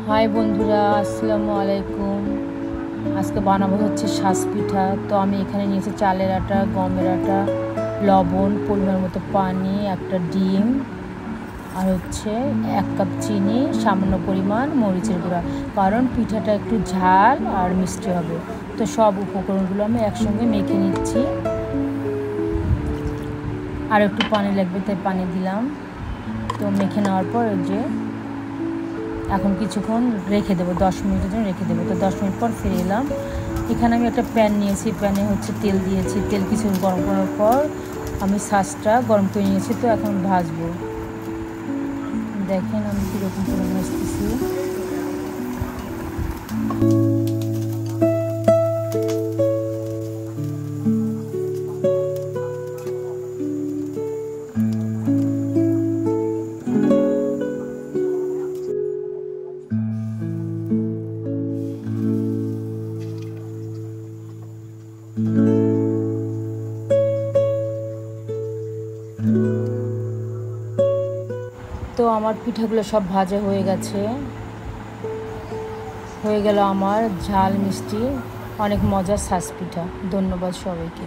High বন্ধুরা, আসসালামু আলাইকুম। আজকে বানাবো হচ্ছে সাজ পিঠা। তো আমি এখানে নিয়েছি চালের আটা, গমের আটা, লবণ, পরিমাণ মতো পানি, একটা ডিম, আর হচ্ছে 1 কাপ চিনি, সামান্য পরিমাণ মরিচের গুঁড়া, কারণ পিঠাটা একটু ঝাল আর মিষ্টি হবে। তো সব উপকরণগুলো আমি একসঙ্গে মেখে নিচ্ছি। আর একটু পানি লাগবে, তাই পানি দিলাম। তো মেখে নেওয়ার পর যে এখন কিছুক্ষণ রেখে দেবো, 10 মিনিটের জন্য রেখে দেবো। তো 10 মিনিট পর ফিরে এলাম। এখানে আমি একটা প্যান নিয়েছি, প্যানে হচ্ছে তেল দিয়েছি। তেল কিছু গরম করার পর আমি সাজটা গরম করে নিয়েছি। তো এখন ভাজবো। দেখেন আমি কীরকম করে ভাজতেছি। তো আমার পিঠাগুলো সব ভাজা হয়ে গেছে। হয়ে গেল আমার ঝাল মিষ্টি অনেক মজার সাজ পিঠা। ধন্যবাদ সবাইকে।